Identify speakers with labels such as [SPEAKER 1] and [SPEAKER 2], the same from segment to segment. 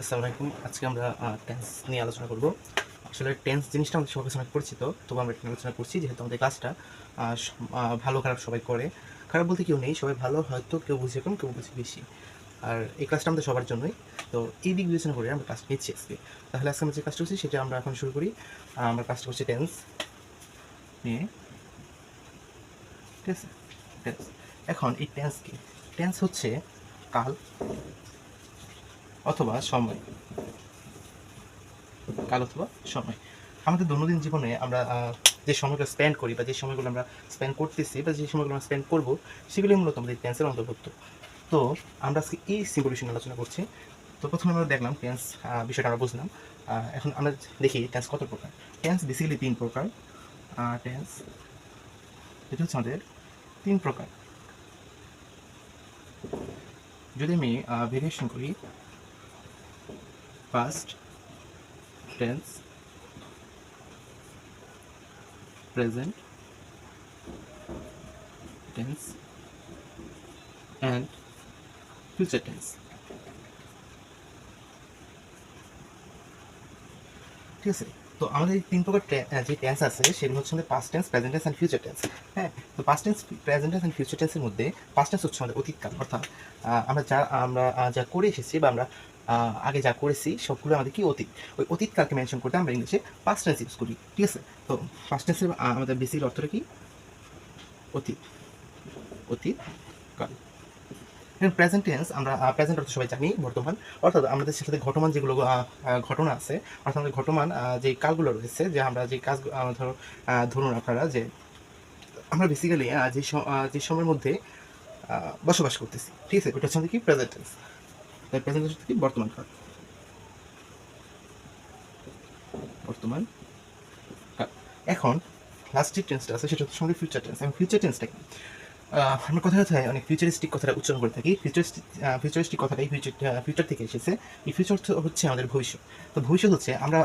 [SPEAKER 1] আসসালামু আলাইকুম। আজকে আমরা টেন্স নিয়ে আলোচনা করব। আসলে টেন্স জিনিসটা আমাদের সবার কাছে অনেক পরিচিত, তবু আমরা এটা নিয়ে আলোচনা করছি যেহেতু আমাদের ক্লাসটা ভালো খারাপ সবাই করে। খারাপ বলতে কেউ নেই, সবাই ভালো, হয়তো কেউ বুঝে কম, কেউ বুঝে বেশি। আর এই ক্লাসটা আমাদের সবার জন্যই। তো এই দিক বিবেচনা করে আমরা ক্লাস নিচ্ছি আজকে। তাহলে আজকে আমরা যে কাজটা করছি সেটা আমরা এখন শুরু করি। আমরা কাজটা করছি টেন্স নিয়ে, ঠিক আছে? টেন্স। এখন এই টেন্স কি? টেন্স হচ্ছে কাল অথবা সময়, কাল অথবা সময়। আমাদের দৈনন্দিন জীবনে আমরা যে সময়গুলো স্পেন্ড করি বা যে সময়গুলো আমরা স্পেন্ড করতেছি বা যে সময়গুলো আমরা স্পেন্ড করবো, সেগুলি মূলত আমাদের টেন্সের অন্তর্ভুক্ত। তো আমরা আজকে এই সিম্পল বিষয় নিয়ে আলোচনা করছি। তো প্রথমে আমরা দেখলাম টেন্স বিষয়টা আমরা বুঝলাম। এখন আমরা দেখি টেন্স কত প্রকার। টেন্স বেসিক্যালি 3 প্রকার। টেন্স এটা হচ্ছে আমাদের 3 প্রকার। যদি আমি ভেরিয়েশন করি, past tense, present tense and future tense. ঠিক আছে? তো আমাদের এই 3 প্রকার যে টেন্স আছে সেগুলো হচ্ছে আমাদের past tense, present tense and future tense. হ্যাঁ? তো past tense, present tense and future টেন্সের মধ্যে পাস্ট টেন্স হচ্ছে আমাদের অতীতকাল, অর্থাৎ আমরা যা করে এসেছি বা আমরা আগে যা করেছি সবগুলো আমাদের কি অতীত। ওই অতীতকালকে মেনশন করতে আমরা ইংলিশে পাস্ট টেন্স ইউজ করি। ঠিক আছে? তো পাস্ট টেন্সের আমাদের বেসিক অর্থটা কি? অতীত, অতীতকাল। এখন প্রেজেন্ট টেন্স আমরা প্রেজেন্ট অর্থ সবাই জানি বর্তমান, অর্থাৎ আমাদের সাথে ঘটমান যেগুলো ঘটনা আছে, অর্থাৎ আমাদের ঘটমান যে কালগুলো রয়েছে, যে আমরা যে কাজ ধরুন আপনারা যে আমরা বেসিক্যালি যে সময়ের মধ্যে বসবাস করতেছি, ঠিক আছে? ওটা হচ্ছে আমাদের কি প্রেজেন্ট টেন্স। তাই প্রেজেন্ট টেন্স কি বর্তমান কাল, বর্তমান কাল। এখন লাস্ট যে টেন্সটা আছে সেটা হচ্ছে আমাদের ফিউচার টেন্স। এবং ফিউচার টেন্সটা কি? আমরা কথায় কথায় অনেক ফিউচারিস্টিক কথাটা উচ্চারণ করে থাকি। ফিউচারিস্টিক কথাটাই ফিউচার থেকে এসেছে। এই ফিউচার হচ্ছে আমাদের ভবিষ্যৎ। তো ভবিষ্যৎ হচ্ছে আমরা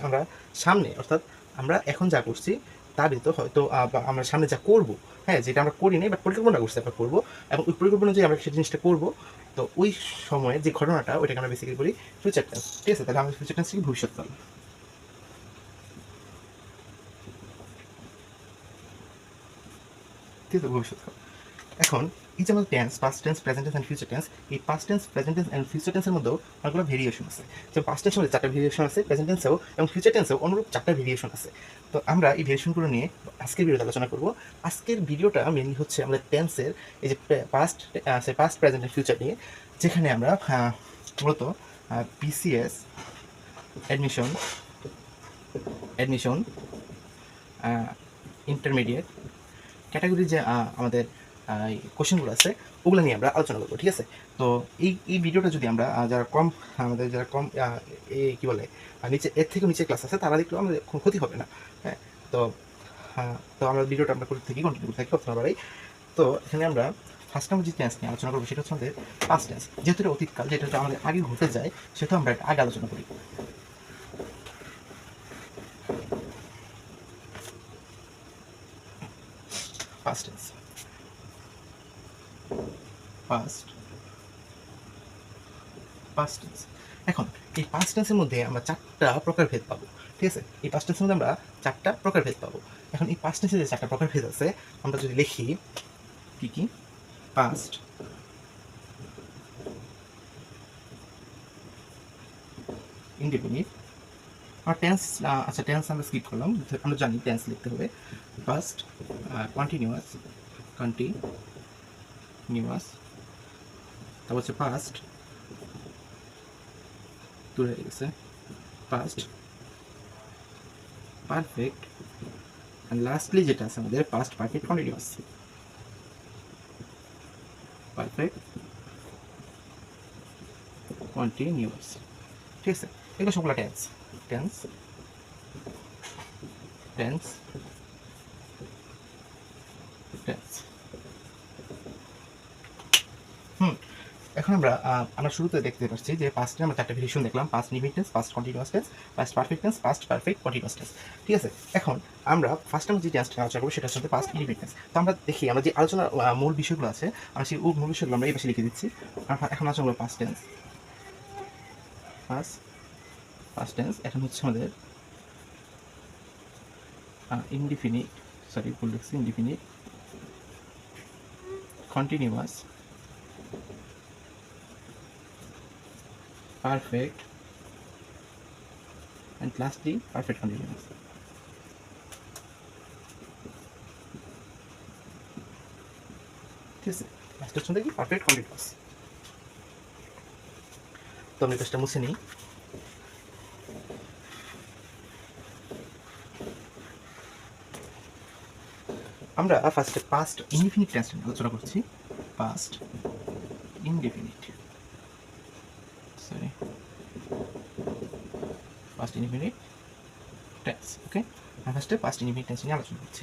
[SPEAKER 1] আমরা সামনে, অর্থাৎ আমরা এখন যা করছি তার ভিতর হয়তো বা আমরা সামনে যা করব, হ্যাঁ, যেটা আমরা করি নাই বাট পরিকল্পনা করছি আমরা করবো, এবং ওই পরিকল্পনা অনুযায়ী আমরা সেই জিনিসটা করবো। তো ওই সময়ে যে ঘটনাটা ওইটাকে আমরা বেসিক্যালি বলি ফিউচার টেন্স। ঠিক আছে? তাহলে আমাদের ফিউচার টেন্স কি ভবিষ্যৎকাল, ঠিক আছে? ভবিষ্যৎকাল। এখন এই যে আমাদের tense, past tense, present tense and future tense, এই past tense, present tense and future টেন্সের মধ্যেও অনেকগুলো ভেরিয়েশন আছে। যে পাস্ট টেন্সের মধ্যে 4টা ভেরিয়েশন আছে, প্রেজেন্ট টেন্সেও এবং ফিউচার টেন্সেও অনুরূপ 4টা ভেরিয়েশন আছে। তো আমরা এই ভেরিয়েশনগুলো নিয়ে আজকের ভিডিওতে আলোচনা করব। আজকের ভিডিওটা মেনলি হচ্ছে আমাদের টেন্সের এই যে পাস্ট প্রেজেন্ট অ্যান্ড ফিউচার নিয়ে, যেখানে আমরা মূলত বিসিএস অ্যাডমিশন, অ্যাডমিশন ইন্টারমিডিয়েট ক্যাটাগরির যে আমাদের কোশ্চেনগুলো আছে ওগুলো নিয়ে আমরা আলোচনা করবো। ঠিক আছে? তো এই ভিডিওটা যদি আমরা যারা কম কী বলে নিচে এর থেকে নিচে ক্লাস আছে তারা দেখলেও আমাদের কোনো ক্ষতি হবে না। হ্যাঁ? তো তো আমরা ভিডিওটা আমরা করতে থাকি, কন্টিনিউ করতে থাকি, কথা বাড়াই। তো এখানে আমরা ফার্স্ট আমরা যে টেন্স নিয়ে আলোচনা করবো সেটা হচ্ছে আমাদের পাস্ট টেন্স। যেহেতু এটা অতীতকাল, যেটা হচ্ছে আমাদের আগে ঘটে যায়, সেটা আমরা আগে আলোচনা করি। Past tense, past past tense. এখন এই পাস্ট টেন্সের মধ্যে আমরা 4টা প্রকারভেদ পাবো। ঠিক আছে? এই পাস্ট টেন্সের মধ্যে আমরা 4টা প্রকারভেদ পাবো। এখন এই পাস্ট টেন্সের যে 4টা প্রকারভেদ আছে, আমরা যদি লিখি কি কি? পাস্ট, ইনডিফিনিট আর টেন্স। আচ্ছা, টেন্স আমরা স্কিপ করলাম, আমরা জানি টেন্স লিখতে হবে। পাস্ট, কন্টিনিউয়াস, কন্টিনিউয়াস, তারপর হচ্ছে পাস্ট, দূরে হয়ে গেছে, পাস্ট পারফেক্ট, অ্যান্ড লাস্টলি যেটা আছে আমাদের past perfect continuous. Perfect continuous. ঠিক আছে? এগুলো সবগুলো টেন্স, টেন্স, টেন্স, টেন্স। এখন আমরা শুরুতে দেখতে পাচ্ছি যে পাস্টে আমরা 4টা ভেরিয়েশন দেখলাম। Past indefinite tense, past continuous tense, past perfect tense, past perfect continuous tense. ঠিক আছে? এখন আমরা ফার্স্ট আমরা যে টেন্সটা আলোচনা করবো সেটা হচ্ছে পাস্ট ইনডিফিনিট টেন্স। তো আমরা দেখি আমরা যে আলোচনার মূল বিষয়গুলো আছে, আমরা সেই মূল বিষয়গুলো আমরা এই পাশে লিখে দিচ্ছি। এখন আলোচনা করবো পাস্ট টেন্স, ফার্স্ট টেন্স। এখন হচ্ছে আমাদের ইনডিফিনিট, সরি ভুল লিখছি, indefinite, continuous, perfect, and lastly perfect continuous. ঠিক আছে, লাস্ট হচ্ছে কি পারফেক্ট কন্টিনিউয়াস। তো আমি পেজটা মুছে নিই। আমরা ফার্স্টে পাস্ট ইনডিফিনিট টেন্স নিয়ে আলোচনা করছি। Past indefinite, sorry past indefinite tense. Okay, আমরা ফার্স্টে পাস্ট ইনডিফিনিট টেন্স নিয়ে আলোচনা করছি।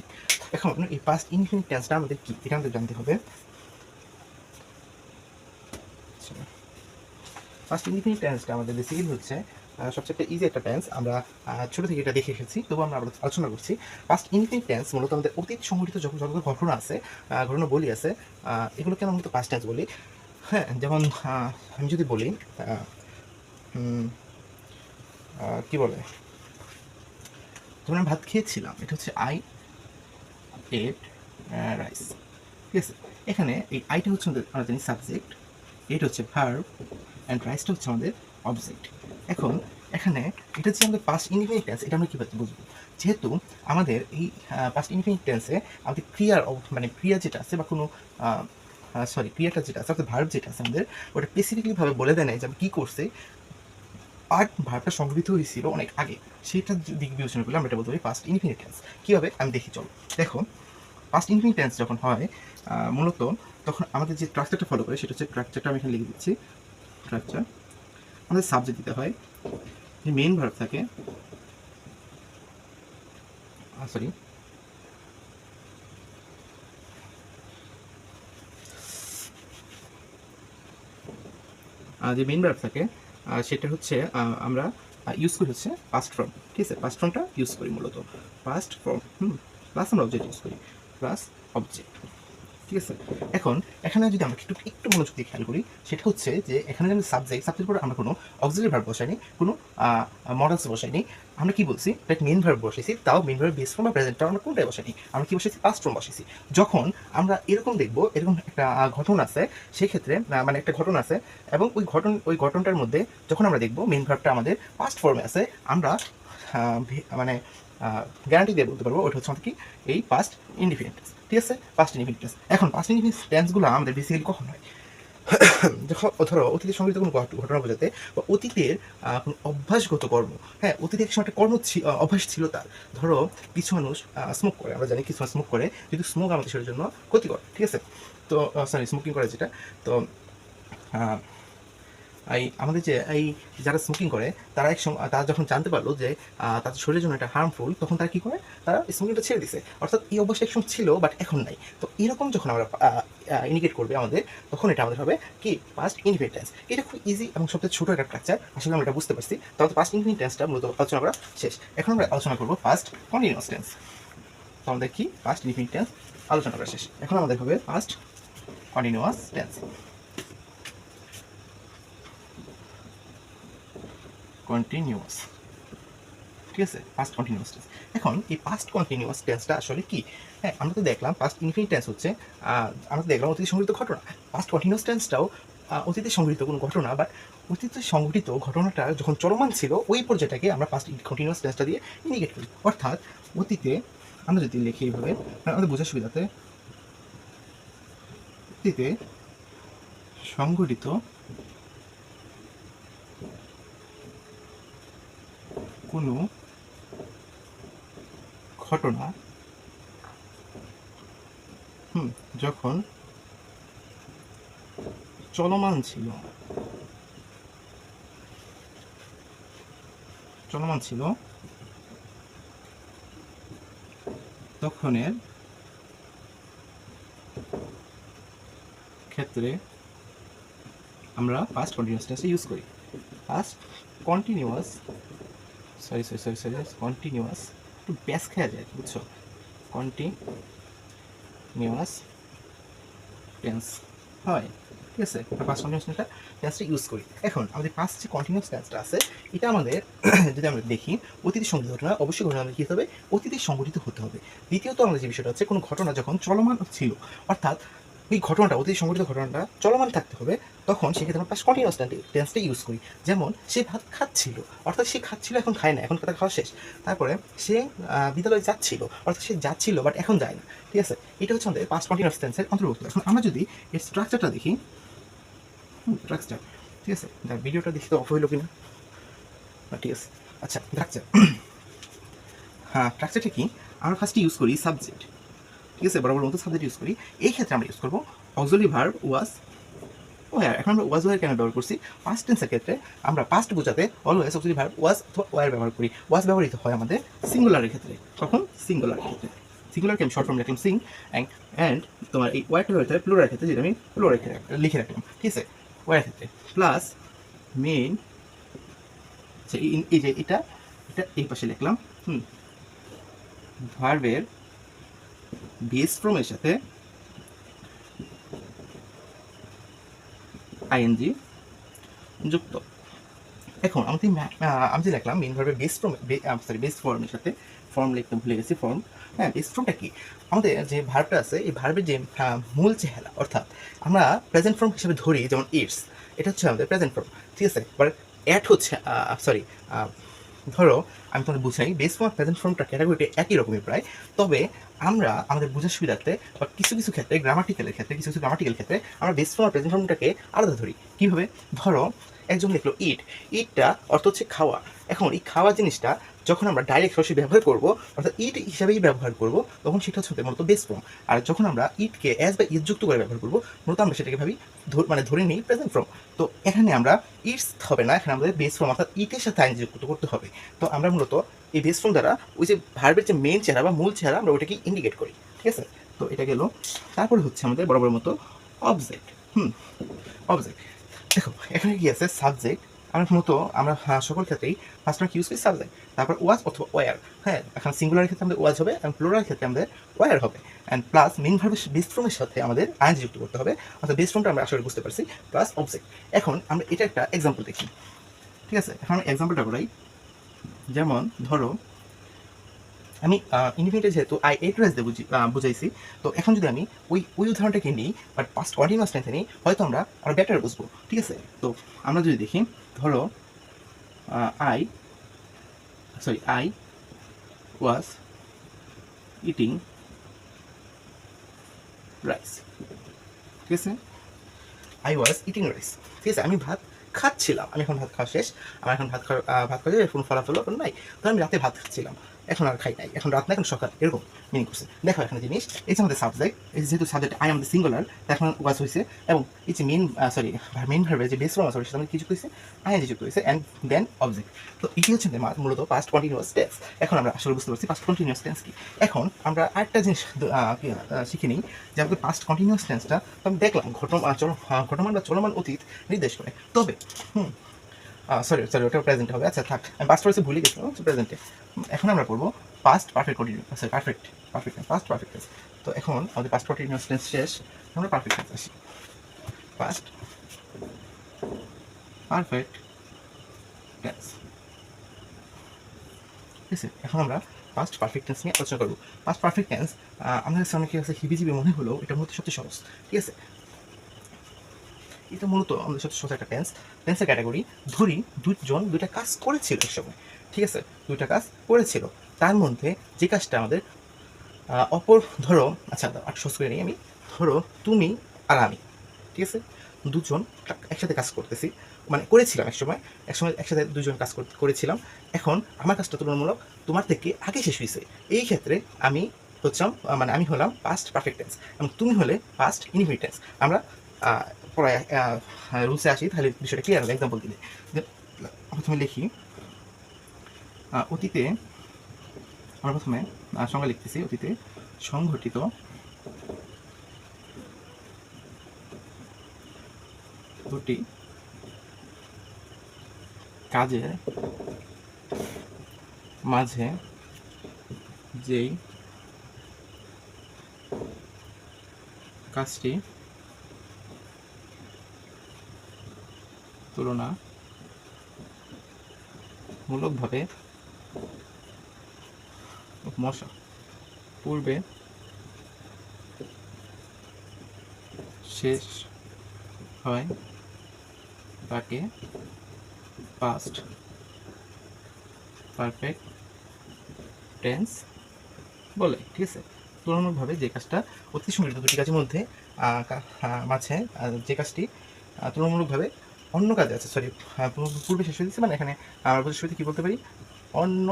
[SPEAKER 1] এখন এই পাস্ট ইনডিফিনিট টেন্সটা আমাদের কি, এটা আমাদের জানতে হবে। ফার্স্ট ইনডিফিনিট টেন্সটা আমাদের বেসিক্যালি হচ্ছে সবচেয়ে ইজি একটা টেন্স। আমরা ছোটো থেকে এটা দেখে এসেছি, তবুও আমরা আলোচনা করছি। ফার্স্ট ইনডিফিনিট টেন্স মূলত আমাদের অতীত সংঘটিত যত ঘটনা আছে, ঘটনা বলি আছে, এগুলোকে আমরা মূলত পাস্ট টেন্স বলি। হ্যাঁ, যেমন আমি যদি বলি কি বলে, যেমন আমি ভাত খেয়েছিলাম, এটা হচ্ছে আই এট রাইস। ঠিক আছে, এখানে এই আইটা হচ্ছে আমরা জানি সাবজেক্ট, এটা হচ্ছে ভার্ব, অ্যান্ড রাইসটা হচ্ছে আমাদের অবজেক্ট। এখন এখানে এটা হচ্ছে আমাদের পাস্ট ইনডিফিনিট টেন্স। এটা আমরা কীভাবে বুঝবো? যেহেতু আমাদের এই পাস্ট ইনডিফিনিট টেন্সে আমাদের ক্রিয়ার মানে ক্রিয়া যেটা আছে বা কোনো ক্রিয়াটা যেটা আছে অর্থাৎ ভার্ব যেটা আছে আমাদের, ওটা স্পেসিফিকলিভাবে বলে দেয় না যে আমি কী করছে, আর ভার্বটা সংগঠিত হয়েছিল অনেক আগে, সেটার দিক বিবেচনা করলে আমরা এটা বলতে পারি পাস্ট ইনডিফিনিট টেন্স। কীভাবে আমি দেখি, চলো দেখো। পাস্ট ইনডিফিনিট টেন্স যখন হয় মূলত তখন আমাদের যে স্ট্রাকচারটা ফলো করে সেটা হচ্ছে, স্ট্রাকচারটা আমি এখানে লিখে দিচ্ছি। স্ট্রাকচার আমাদের সাবজেক্ট দিতে হয়, যে মেইন ভার্ব থাকে, সরি যে মেইন ভার্ব থাকে সেটা হচ্ছে আমরা ইউজ করি হচ্ছে পাস্ট ফর্ম। ঠিক আছে, পাস্ট ফর্মটা ইউজ করি মূলত, পাস্ট ফর্ম প্লাস আমরা অবজেক্ট ইউজ করি, প্লাস অবজেক্ট। ঠিক আছে, এখন এখানে যদি আমরা একটু মনোযোগ দিয়ে খেয়াল করি, সেটা হচ্ছে যে এখানে যদি সাবজেক্টের পরে আমরা কোনো অক্সিলারি ভার্ব বসাইনি, কোনো মডেলস বসাইনি, আমরা কি বলছি, দ্যাট মেইন ভার্ব বসেছি, তাও মেইন ভার্ব বেস ফর্ম বা প্রেজেন্টটা আমরা কোনটাই বসাইনি, আমরা কি বসেছি, পাস্ট ফর্ম বসেছি। যখন আমরা এরকম দেখবো, এরকম একটা ঘটনা আছে, সেই ক্ষেত্রে মানে একটা ঘটনা আছে, এবং ওই ঘটনাটার মধ্যে যখন আমরা দেখবো মেইন ভার্বটা আমাদের পাস্ট ফর্মে আছে, আমরা মানে গ্যারান্টি দিয়ে বলতে পারবো ওটা হচ্ছে আমাদের কি, এই পাস্ট ইনডিফিনিট টেন্স। ঠিক আছে, পাস্ট ইনডিফিনিট টেন্স। এখন পাস্ট ইনডিফিনিট টেন্সগুলো আমাদের বেসিক্যালি কখন হয়, যখন ধরো অতীতের সংগঠিত কোনো ঘটনা বোঝাতে, বা অতীতের কোনো অভ্যাসগত কর্ম। হ্যাঁ, অতীতে এক সময় একটা অভ্যাস ছিল তার। ধরো কিছু মানুষ স্মোক করে, আমরা জানি কিছু মানুষ স্মোক করে, যেহেতু স্মোক আমাদের শরীরের জন্য ক্ষতিকর। ঠিক আছে, তো স্মোকিং করে যেটা, তো আমাদের যে যারা স্মোকিং করে তারা যখন জানতে পারলো যে তাদের শরীরের জন্য এটা হার্মফুল, তখন তারা কী করে, তারা স্মোকিংটা ছেড়ে দিছে। অর্থাৎ এই অবস্থা একসময় ছিল বাট এখন নাই। তো এরকম যখন আমরা ইন্ডিকেট করবে আমাদের, তখন এটা আমাদের হবে কি, পাস্ট ইনডিফিনিট টেন্স। এটা খুব ইজি এবং সবচেয়ে ছোটো একটা স্ট্রাকচার, আসলে আমরা এটা বুঝতে পারছি। তাহলে পাস্ট ইনডিফিনিট টেন্সটা মূলত আলোচনা করা শেষ। এখন আমরা আলোচনা করবো পাস্ট কন্টিনিউয়াস টেন্স। তো আমাদের কি, পাস্ট ইনডিফিনিট টেন্স আলোচনা করা শেষ। এখন আমাদের হবে পাস্ট কন্টিনিউয়াস টেন্স। কন্টিনিউয়াস, ঠিক আছে, পাস্ট কন্টিনিউয়াস টেন্স। এখন এই পাস্ট কন্টিনিউয়াস টেন্সটা আসলে কি? হ্যাঁ, আমরা তো দেখলাম পাস্ট ইনফিনিট টেন্স হচ্ছে আমরা তো দেখলাম অতীতে সংঘটিত ঘটনা। পাস্ট কন্টিনিউয়াস টেন্সটাও অতীতে সংঘটিত কোনো ঘটনা, বাট অতীতে সংঘটিত ঘটনাটা যখন চলমান ছিল ওই পর্যায়টাকে আমরা পাস্ট কন্টিনিউয়াস টেন্সটা দিয়ে ইন্ডিকেট করি। অর্থাৎ অতীতে আমরা যদি লিখি এইভাবে আমাদের বোঝার সুবিধাতে, অতীতে সংঘটিত কোনো ঘটনা যখন চলমান ছিল তখনের ক্ষেত্রে আমরা পাস্ট কন্টিনিউয়াস টেন্স ইউজ করি। পাস্ট কন্টিনিউয়াস কন্টিনিউয়াস একটু ব্যাস খেয়া যায়, বুঝছো, কন্টিনিউয়াস টেন্স হয়। ঠিক ঠিক আছে, আমরা পাস্ট কন্টিনিউয়াস টেন্সটা ইউজ করি। এখন আমাদের পাস্ট যে কন্টিনিউয়াস টেন্সটা আছে এটা আমাদের যদি আমরা দেখি অতীতে সংঘটিত ঘটনা, অবশ্যই ঘটনা আমাদের কী হতে হবে, অতীতে সংঘটিত হতে হবে। দ্বিতীয়ত আমাদের যে বিষয়টা হচ্ছে কোনো ঘটনা যখন চলমান ছিল, অর্থাৎ ওই ঘটনাটা অতীতে সংঘটিত ঘটনাটা চলমান থাকতে হবে, তখন সেক্ষেত্রে আমরা পাস্ট কন্টিনিউয়াস টেন্সটা ইউজ করি। যেমন সে ভাত খাচ্ছিল, অর্থাৎ সে খাচ্ছিল এখন খায় না, এখন তার খাওয়া শেষ। তারপরে সে বিদ্যালয়ে যাচ্ছিল, অর্থাৎ সে যাচ্ছিল বাট এখন যায় না। ঠিক আছে, এটা হচ্ছে আমাদের পাস্ট কন্টিনিউয়াস টেন্সের অন্তর্ভুক্ত। এখন আমরা যদি এর স্ট্রাকচারটা দেখি, স্ট্রাকচার, ঠিক আছে, ভিডিওটা দেখি তো অফ হইল কিনা, ঠিক আছে। আচ্ছা, স্ট্রাকচার, হ্যাঁ স্ট্রাকচারটা কি, আমরা ফার্স্টে ইউজ করি সাবজেক্ট, ঠিক আছে, বরাবর মতো সাবজেক্ট ইউজ করি। এই ক্ষেত্রে আমরা ইউজ করবো অক্সিলারি ভার্ব ওয়াজ ওয়ার। এখন আমরা ওয়াজ ওয়ার কেন ব্যবহার করছি, পাস্ট টেন্সের ক্ষেত্রে আমরা পাস্ট বোঝাতে অলওয়েজ অক্সিলারি ভার্ব ওয়াজ অথবা ওয়ার ব্যবহার করি। ওয়াজ ব্যবহৃত হয় আমাদের সিঙ্গুলারের ক্ষেত্রে, কখন সিঙ্গুলারের ক্ষেত্রে, সিঙ্গুলারকে আমি শর্ট ফর্ম লিখলাম সিং, অ্যান্ড তোমার এই ওয়ারটা ব্যবহৃত হয় প্লুরালের ক্ষেত্রে, যেটা আমি প্লুরাল লিখে রাখলাম, ঠিক আছে, ওয়ারের ক্ষেত্রে। প্লাস মেইন, এই যে এটা এটা এই পাশে লিখলাম, ভার্বের বেস ফর্মের সাথে আইএনজি যুক্ত। এখন আমি যে লিখলাম মেইন ভার্বের বেস ফর্মের সাথে, ফর্ম লিখতে ভুলে গেছি, ফর্ম, হ্যাঁ বেস ফর্মটা কি, আমাদের যে ভার্বটা আছে এই ভার্বের যে মূল চেহারা, অর্থাৎ আমরা প্রেজেন্ট ফর্ম হিসেবে ধরি, যেমন ইটস, এটা হচ্ছে আমাদের প্রেজেন্ট ফর্ম, ঠিক আছে। এবার অ্যাট হচ্ছে ধরো আমি তোমাদের বুঝাই, বেস ফর্ম আর প্রেজেন্ট ফর্মটা ক্যাটাগরিটা একই রকমই প্রায়, তবে আমরা আমাদের বোঝার সুবিধার্থে বা কিছু কিছু ক্ষেত্রে গ্রামাটিক্যালের ক্ষেত্রে, কিছু কিছু গ্রামাটিক্যাল ক্ষেত্রে আমরা বেস ফর্ম আর প্রেজেন্ট ফর্মটাকে আলাদা ধরি। কীভাবে, ধরো একজন লিখলো ইটটা অর্থ হচ্ছে খাওয়া। এখন এই খাওয়া জিনিসটা যখন আমরা ডাইরেক্ট সরাসরি ব্যবহার করবো, অর্থাৎ ইট হিসাবেই ব্যবহার করবো, তখন সেটা হচ্ছে মূলত বেস ফর্ম। আর যখন আমরা ইটকে অ্যাজ বা ইট যুক্ত করে ব্যবহার করবো, মূলত আমরা সেটাকে ভাবি ধরে নিই প্রেজেন্ট ফর্ম। তো এখানে আমরা ইটস হবে না, এখানে আমাদের বেস ফর্ম অর্থাৎ ইটের সাথে আইন যুক্ত করতে হবে। তো আমরা মূলত এই বেস ফর্ম দ্বারা ওই যে ভার্বের যে মেইন চেহারা বা মূল চেহারা আমরা ওইটাকে ইন্ডিকেট করি, ঠিক আছে। তো এটা গেল। তারপরে হচ্ছে আমাদের বরাবর মতো অবজেক্ট, অবজেক্ট। দেখো এখানে কি আছে, সাবজেক্ট, আমরা সকল ক্ষেত্রেই ফার্স্ট আমরা ইউজ করি সাবজেক্ট, তারপর ওয়াজ অথবা ওয়ার, হ্যাঁ এখন সিঙ্গুলারের ক্ষেত্রে আমাদের ওয়াজ হবে এবং প্লুরালের ক্ষেত্রে আমাদের ওয়ার হবে, অ্যান্ড প্লাস মেইন ভার্বের বেস ফর্মের সাথে আমাদের আইএনজি যুক্ত করতে হবে, অর্থাৎ বেস ফর্মটা আমরা আসলে বুঝতে পারছি, প্লাস অবজেক্ট। এখন আমরা এটা একটা এক্সাম্পল দেখি, ঠিক আছে। এখন এক্সাম্পলটা করাই, যেমন ধরো আমি ইনডিফিনিটে যেহেতু আই এ টু এস দিয়ে বুঝাইছি, তো এখন যদি আমি ওই উদাহরণটাকে নিই বাট পাস্ট কন্টিনিউয়াস টেন্সে নিই, হয়তো আমরা আরও বেটার বুঝবো, ঠিক আছে। তো আমরা যদি দেখি, ধরো আই ওয়াজ ইটিং রাইস, ঠিক আছে, আই ওয়াজ ইটিং রাইস, ঠিক আছে, আমি ভাত খাচ্ছিলাম, আমি এখন ভাত খাওয়া শেষ, আমার এখন ভাত খাওয়া এখন ফলাফল নাই, তো আমি রাতে ভাত খাচ্ছিলাম, এখন আর খাই নাই, এখন রাত না এখন সকাল, এরকম মিনিং করছে। দেখো এখানে জিনিস, এই যে আমাদের সাবজেক্ট, এই যেহেতু সাবজেক্ট আই আমাদের সিঙ্গুলার, এখন ওয়াজ হয়েছে, এবং এই যে মেইন ভার্বের যে বেস ফর্ম আছে সেটা আমাদের কিছু হয়েছে, আইএনজি যুক্ত হয়েছে, অ্যান্ড দেন অবজেক্ট। তো এটি হচ্ছে মূলত পাস্ট কন্টিনিউয়াস টেন্স। এখন আমরা আসলে বুঝতে পারছি পাস্ট কন্টিনিউয়াস টেন্স কি। এখন আমরা আরেকটা জিনিস শিখে নিই, যে আমাদের পাস্ট কন্টিনিউয়াস টেন্সটা আমি দেখলাম ঘটমান বা চলমান অতীত নির্দেশ করে, তবে সরি ওটা প্রেজেন্ট হবে, আচ্ছা থাক, আমি পাস্ট পারফেক্ট ভুলে গেছিলাম, প্রেজেন্টে। এখন আমরা পড়বো past perfect continue, sorry past perfect tense. তো এখন আমাদের পাস্ট কন্টিনিউয়াস টেন্স শেষ, আমরা পারফেক্ট টেন্স আসি, পাস্ট পারফেক্ট টেন্স, ঠিক আছে। এখন আমরা পাস্ট পারফেক্ট টেন্স নিয়ে আলোচনা করবো। পাস্ট পারফেক্ট টেন্স আমাদের কাছে অনেকের কাছে হিবিজিবি মনে হলেও এটা মূলত সবচেয়ে সহজ, ঠিক আছে। এটা মূলত আমাদের সাথে সোজা একটা টেন্সের ক্যাটাগরি। ধরি দুইটা কাজ করেছিল এক সময়, ঠিক আছে, দুইটা কাজ করেছিল, তার মধ্যে যে কাজটা আমাদের ধরো, আচ্ছা সহজ করে নিই আমি, ধরো তুমি আর আমি, ঠিক আছে, দুজন একসাথে কাজ করতেছি, মানে করেছিলাম একসময় একসাথে দুজন কাজ করেছিলাম, এখন আমার কাজটা তুলনামূলক তোমার থেকে আগে শেষ হয়েছে, এই ক্ষেত্রে আমি আমি হলাম পাস্ট পারফেক্ট টেন্স এবং তুমি হলে পাস্ট ইনডিফিনিট টেন্স। আমরা পরে রুলসে আসি, তাহলে বিষয়টা ক্লিয়ার হবে এক্সাম্পল দিলে। প্রথমে লিখি, অতীতে আমরা প্রথমে সংজ্ঞা লিখতেছি, অতীতে সংঘটিত দুটি কাজের মাঝে যেই কাজটি তুলনামূলকভাবে মশা পূর্বে শেষ হয় তাকে পাস্ট পারফেক্ট টেন্স বলে। ঠিক আছে, তুলনামূলকভাবে যে কাজটা অতি সুন্দর দুটি কাজের মধ্যে মাঝে যে কাজটি তুলনামূলকভাবে অন্য কাজে আছে, সরি পূর্বে শেষ হয়ে দিচ্ছে, মানে এখানে আমরা বুঝে শুরুতে কী বলতে পারি, অন্য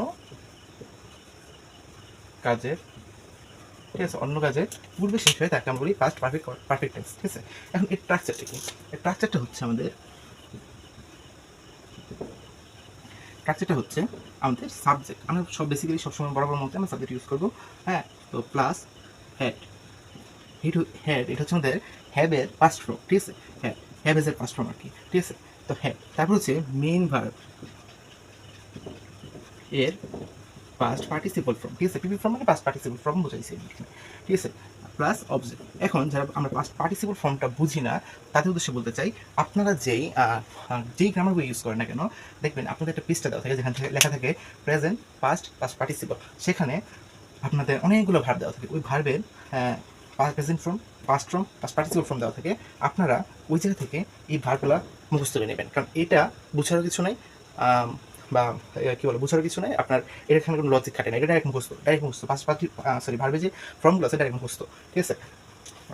[SPEAKER 1] কাজের, ঠিক আছে, অন্য কাজে পূর্বে শেষ হয়ে তাকে আমরা বলি পাস্ট পারফেক্ট টেন্স। ঠিক আছে, এখন এর স্ট্রাকচারটা কি? এর স্ট্রাকচারটা হচ্ছে আমাদের সাবজেক্ট। আমরা সব বেসিক্যালি সবসময় বরাবর মধ্যে আমরা সাবজেক্ট ইউজ করবো। হ্যাঁ, তো প্লাস হ্যাড। হ্যাড এটা হচ্ছে আমাদের হ্যাবের পাস্ট ফর্ম। ঠিক আছে, হ্যাব এর পাস্ট ফর্ম আর কি। ঠিক আছে, তো হ্যাড, তারপর হচ্ছে মেইন ভার্ব এর পাস্ট পার্টিসিপল ফর্ম। ঠিক আছে, পিপি ফর্ম মানে পাস্ট পার্টিসিপল ফর্ম বোঝাইছে। ঠিক আছে, প্লাস অবজেক্ট। এখন যারা আমরা পাস্ট পার্টিসিপল ফর্মটা বুঝি না তাদের উদ্দেশ্যে বলতে চাই, আপনারা যেই গ্রামার বই ইউজ করেন না কেন, দেখবেন আপনাদের একটা পৃষ্ঠা দেওয়া থাকে যেখান থেকে লেখা থাকে প্রেজেন্ট পাস্ট পার্টিসিপল। সেখানে আপনাদের অনেকগুলো ভার্ব দেওয়া থাকে, ওই ভার্বের present form, past form, past participle form দেওয়া থাকে। আপনারা ওই জায়গা থেকে এই ভার্বগুলো মুখস্থ করে নেবেন, কারণ এটা বোঝার কিছু নাই, বা কী বলে, বোঝার কিছু নাই আপনার। এটার এখানে কোনো লজিক খাটে না, এটা ডাইরেক্ট মুখস্থ ভার্বে যে ফর্মগুলো আছে ডাইরেক্ট মুখস্থ। ঠিক আছে,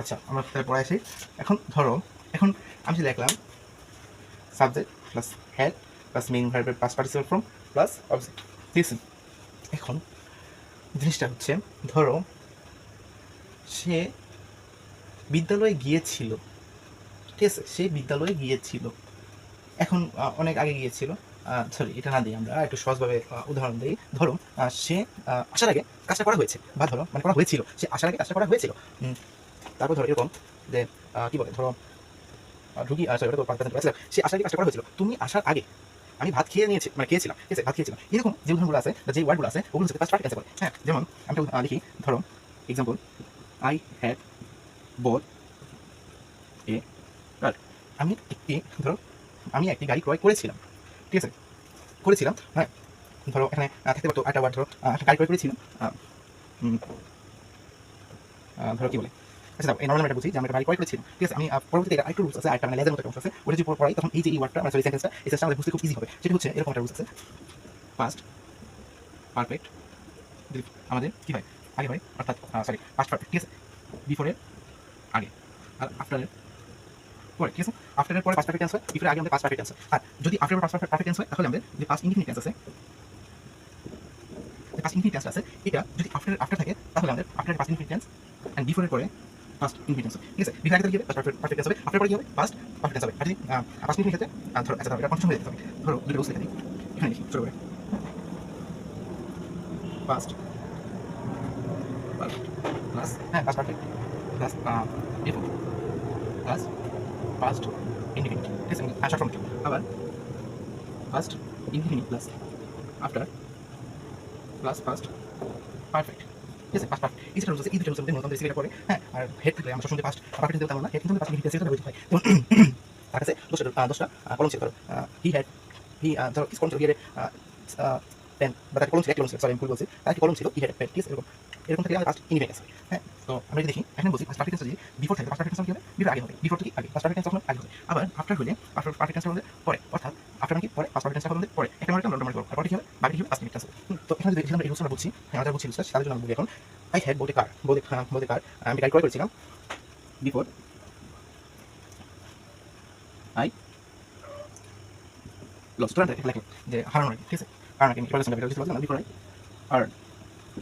[SPEAKER 1] আচ্ছা আমরা তাহলে পড়ে আসি। এখন ধরো, এখন আমি যে লিখলাম subject plus had plus main ভার্বের past participle form plus object. ঠিক আছে, এখন জিনিসটা হচ্ছে, ধরো সে বিদ্যালয়ে গিয়েছিল। ঠিক আছে, সে বিদ্যালয়ে গিয়েছিল, এখন অনেক আগে গিয়েছিল, সরি এটা না দিই, আমরা একটু সহজভাবে উদাহরণ দিই। ধরো সে আসার আগে কাজটা করা হয়েছে, বা ধরো মানে করা হয়েছিল, সে আসার আগে কাজটা করা হয়েছিল। তারপর ধরো এরকম যে কী বলে, ধরো রুগী, সরি ওটা তো সে আসার আগে কাজটা করা হয়েছিল, তুমি আসার আগে আমি ভাত খেয়ে নিয়েছি, মানে খেয়েছিলাম। ঠিক আছে, ভাত খেয়েছিলাম, এরকম যে উদাহরণগুলো আছে বা যে ওয়ার্ডগুলো আছে ওগুলো হচ্ছে পাস্ট পারফেক্ট টেন্সে বলে। হ্যাঁ, যেমন আমি লিখি, ধরো example, I had bot A car. আমি একটি গাড়ি ক্রয় করেছিলাম। ঠিক আছে, করেছিলাম, হ্যাঁ। ধরো এখানে থাকতে পারতো একটা ওয়ার্ড, ধরো একটা গাড়ি ক্রয় করেছিলাম, ধরো কী বলে, আচ্ছা দাও এই নর্মাল একটা বুঝি যে আমরা একটা গাড়ি ক্রয় করেছিলাম। ঠিক আছে, আমি পরবর্তীতে এটা আরেকটু রুলস আছে, একটা মানে লেজের মতো একটা অংশ আছে, ওটা যদি পড়াই তখন এই যে এই ওয়ার্ডটা, মানে সরি সেন্টেন্সটা, এই সেন্টেন্সটা আমাদের বুঝতে খুব ইজি হবে। সেটা হচ্ছে এরকম একটা রুলস আছে, পাস্ট পারফেক্ট আমাদের কী হয়, আগে হয়, অর্থাৎ সরি পাস্ট পারফেক্ট। ঠিক আছে, বিফোরের আগে আর আফটারের পরে। ঠিক আছে, আফটারের পরে পাস্ট পারফেক্ট টেন্স হয়, বিফোরের আগে আমাদের পাস্ট পারফেক্ট টেন্স হয়। আর যদি আফটারের পাস্ট পারফেক্ট টেন্স হয় তাহলে আমাদের যে পাস্ট ইনডিফিনিট টেন্স আছে, পাস্ট ইনডিফিনিট টেন্স আছে, এটা যদি আফটার থাকে তাহলে আমাদের আফটারের পাস্ট ইনডিফিনিট টেন্স এন্ড বিফোরের পরে পাস্ট ইনডিফিনিট টেন্স। ঠিক আছে, বিফোর আগে কি হবে, পাস্ট পারফেক্ট টেন্স হবে, আফটার পরে কি হবে, পাস্ট পারফেক্ট টেন্স হবে। আর যদি পাস্ট ইনডিফিনিট ক্ষেত্রে ধরো, আচ্ছা ধরো এটা কনফার্ম হয়ে যেতে হবে। ধরো দুটো রুলস লিখে দিই, এখানে লিখি ছোট করে, পাস্ট পারফেক্ট প্লাস, হ্যাঁ past perfect plus before plus past indefinite. ঠিক আছে, শর্ট ফর্ম লিখলাম। আবার past indefinite plus after plus past perfect. ঠিক আছে, পাস্ট পারফেক্ট, এই যেটা রুলস আছে, এই দুটো রুলস আমাদের নতুন বেসিক্যালি পড়ে। হ্যাঁ, আর হেড থাকলে আমরা সবসময় পাস্ট পারফেক্ট দিতে পারবো না, হেড কিন্তু পাস্ট ইনডিফিনিট টেন্সে ব্যবহৃত হয়। যেমন তার কাছে 10টা কলম ছিল, ধরো হি হ্যাড, ধরো ইস কলম ছিল, হি হ্যাড পেন, বা তার কলম ছিল, এক কলম ছিল, সরি আমি ভুল বলছি, তার কি কলম ছিল, হি হ্যাড পেন। ঠিক আছে, এরকম থাকলে আমাদের পাস্ট ইনডিফিনিট আছে। হ্যাঁ, তো আমরা যদি দেখি এখানে বলছি পাস্ট পারফেক্ট টেন্স যদি বিফোর থাকে, পাস্ট পারফেক্ট টেন্স কি হবে, বিফোর আগে হবে, বিফোর কি আগে, পাস্ট পারফেক্ট টেন্স তখন আগে হবে। আবার আফটার হলে পাস্ট পারফেক্ট টেন্স আমাদের পরে, অর্থাৎ আফটার কি পরে, পাস্ট পারফেক্ট টেন্স আমাদের পরে, একটা মানে আমরা করব, তারপর কি হবে, বাকি কি হবে, পাস্ট ইনডিফিনিট টেন্স। তো এখানে যদি আমরা এই রুলসটা বুঝছি, হ্যাঁ আমরা বুঝছি রুলসটা, তাদের জন্য আমরা বলি এখন I had bought a car, bought a car, আমি গাড়ি ক্রয় করেছিলাম বিফোর আই লস। তো লেখো যে হারানোর আগে। ঠিক আছে, কারণ আমি ক্রয় করেছিলাম, বিফোর আই আর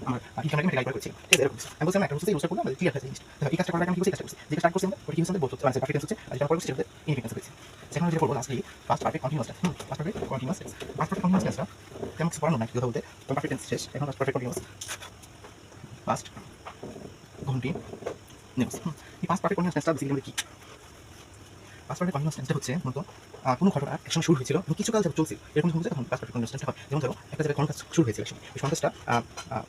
[SPEAKER 1] আমার ইকোনমিক মেডিকেল করে করছিলাম। ঠিক আছে, এরকম আমি বলছিলাম একটা রুলস ইউজ করলে আমাদের ক্লিয়ার হয়ে যায়। দেখো এই কাজটা করার আগে আমি কি করছি, কাজটা করছি, যে স্টার্ট করছি আমরা ওটা কি হচ্ছে, বোথ মানে পারফেক্ট হচ্ছে, আর যেটা পরে করছি সেটা ইনডিফিনিট হচ্ছে। সেখানে যেটা করব lastly past perfect continuous tense, past perfect continuous tense, past perfect continuous টেন্সটা তেমন কিছু পড়ানো নাই কথা বলতে, তো পারফেক্ট টেন্স শেষ, এখন past perfect continuous, past continuous. এই পাস্ট পারফেক্ট কন্টিনিউয়াস টেন্সটা বেসিক্যালি কি, পাস্ট পারফেক্ট কন্টিনিউয়াস টেন্সটা হচ্ছে মূলত কোনো ঘটনা একসময় শুরু হয়েছিল এবং কিছু কাল যাবত চলছিল, এরকম যখন তখন পাস্ট পারফেক্ট কন্টিনিউয়াস টেন্সটা হয়। যেমন ধরো একটা জায়গায় কোনো কাজ শুরু হয়েছিল, ওই কাজটা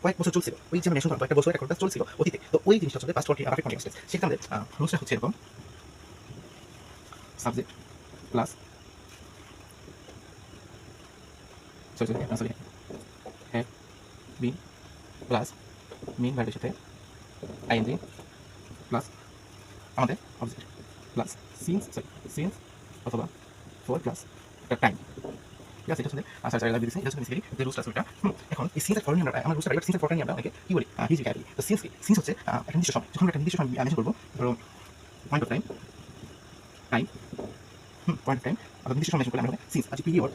[SPEAKER 1] কয়েক বছর চলছিল, ওই যে মেনশন কয়েকটা বছর একটা কাজ চলছিল অতীতে, তো ওই জিনিসটা হচ্ছে পাস্ট পারফেক্ট কন্টিনিউয়াস টেন্স। সেখানে রুলসটা হচ্ছে এরকম, subject plus sorry have been plus main ভার্বের সাথে আইএনজি প্লাস আমাদের অবজেক্ট প্লাস সিন্স অথবা ফর প্লাস একটা টাইম। ঠিক আছে, এটা হচ্ছে স্যার লাগিয়ে দিয়েছি, এটা হচ্ছে বেসিক্যালি যে রুলস আসলে এটা। এখন এই সিন্স ফর নিয়ে আমরা রুলস সিন্স ফর নিয়ে আমরা অনেকে কি বলি হিজি ক্যারি। তো সিন্স হচ্ছে একটা নির্দিষ্ট সময়, যখন একটা নির্দিষ্ট সময় মেনশন করবো, ধরো point of time point of time অর্থাৎ নির্দিষ্ট সময় মেনশন করলে আমরা সিন্স আজ পিরিয়ড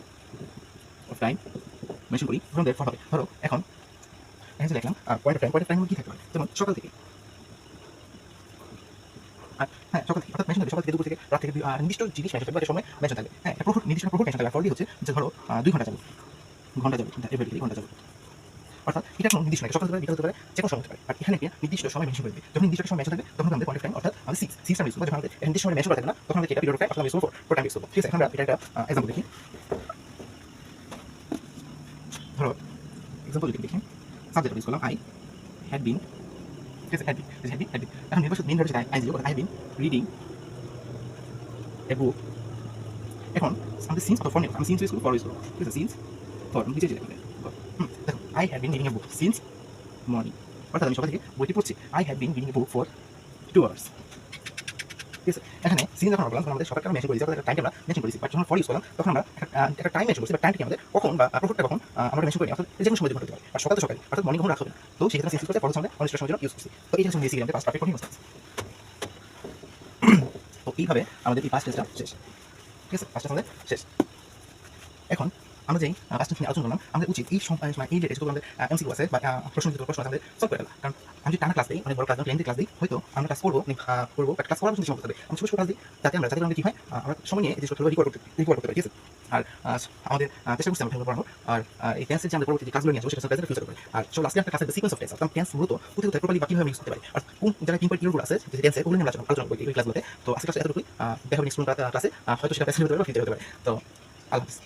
[SPEAKER 1] অফ টাইম মেনশন করি, তখন ফর হবে। ধরো এখন এখানে দেখলাম পয়েন্ট অফ টাইম কি থাকতে পারে, যেমন সকাল থেকে, হ্যাঁ সকাল থেকে, অর্থাৎ মেনশন থাকবে সকাল থেকে দুপুর থেকে রাত থেকে নির্দিষ্ট জিনিস মেনশন থাকবে, সময় মেনশন থাকবে। হ্যাঁ একটা নির্দিষ্ট প্রহর মেনশন থাকবে। ফলটি হচ্ছে যে ধরো 2 ঘন্টা যাবে, এভরিডে ঘন্টা যাবে, অর্থাৎ এটা কোনো নির্দিষ্ট নয়, সকাল হতে পারে, বিকাল হতে পারে, যে কোনো সময় হতে পারে। আর এখানে একটা নির্দিষ্ট সময় মেনশন করে দিবে। যখন নির্দিষ্ট সময় মেনশন থাকবে তখন আমাদের পয়েন্ট অফ টাইম অর্থাৎ আমাদের সিক্স আমরা ইউজ করবো। যখন আমাদের নির্দিষ্ট সময় মেনশন করা থাকবে না তখন আমাদের এটা পিরিয়ড অফ টাইম অর্থাৎ আমরা ইউজ করবো ফর টাইম ইউজ করবো। ঠিক আছে, এখন আমরা এটা একটা এক্সাম্পল দেখি। ধরো এক্সাম্পল যদি দেখি, সাবজেক্ট ইউজ করলাম আই হ্যাড বিন। ঠিক আছে, হ্যাড বিন এখন নির্বাচন main verb I zero, I have been reading a book. এখন আমাদের সিন্স অথবা ফর নিয়ে আমি সিন্স ইউজ করবো, ফর ইউজ করবো। ঠিক আছে, সিন্স ফর নিচে যেতে হবে। দেখো I have been reading a book since morning, অর্থাৎ আমি সকাল থেকে বইটি পড়ছি। I have been reading a book for 2 hours। ঠিক আছে, এখানে সিন যখন আমরা বললাম তখন আমাদের সকালটা মেনশন করেছি, একটা টাইম আমরা মেনশন করেছি। বাট যখন ফর ইউজ করলাম তখন আমরা একটা টাইম মেনশন করছি, বা টাইমটি আমাদের কখন বা প্রহরটা কখন আমরা মেনশন করি, অর্থাৎ যে কোনো সময় হতে পারে। আর সকাল তো সকালে, অর্থাৎ মর্নিং কখন রাত হবে না। তো সেক্ষেত্রে সিন্স করতে ফর হচ্ছে অনিষ্ট সময়ের জন্য ইউজ করছি। তো এইটা হচ্ছে বেসিক্যালি আমাদের পাস্ট পারফেক্ট কন্টিনিউয়াস টেন্স। তো এইভাবে আমাদের এই পাস্ট টেন্সটা শেষ। ঠিক আছে, পাস্ট টেন্স আমাদের শেষ। এখন আমরা যেই পাস্ট টেন্স নিয়ে আলোচনা করলাম, আমাদের উচিত এই এই যে যেগুলো আমাদের এমসিকিউ আছে বা প্রশ্ন আছে আমাদের সলভ করে ফেলা। কারণ আমি যদি টানা ক্লাস দিই, অনেক বড় ক্লাস দিই, লেন্থি ক্লাস দিই, হয়তো আমরা ক্লাস করবো বাট ক্লাস করার জন্য সময় করতে হবে। আমরা ছোট ক্লাস দিই যাতে আমরা কি হয় আমরা সময় নিয়ে এই জিনিসগুলো রিকভার করতে পারি। ঠিক আছে, আর আমাদের চেষ্টা করছি আমরা পড়ানো। আর এই টেন্সের যে আমরা পরবর্তী ক্লাসগুলো নিয়ে আসবো সেটা টেন্সের ফিউচার করে। আর সব লাস্টে একটা ক্লাসের সিকোয়েন্স অফ টেন্স, অর্থাৎ টেন্স মূলত কোথায় কোথায় প্রপারলি বা কিভাবে ইউজ করতে পারি, আর কোন যারা ইম্পর্টেন্ট পিরিয়ডগুলো আছে যে টেন্সের ওগুলো নিয়ে আলোচনা করবো এই ক্লাসগুলোতে। তো আজকে ক্লাসে এতটুকুই, দেখা হবে নেক্সট ক্লাসে, হয়তো সেটা প্যাসিভ হতে পারে বা ফিউচার হতে পারে। তো আল্লাহ হাফেজ।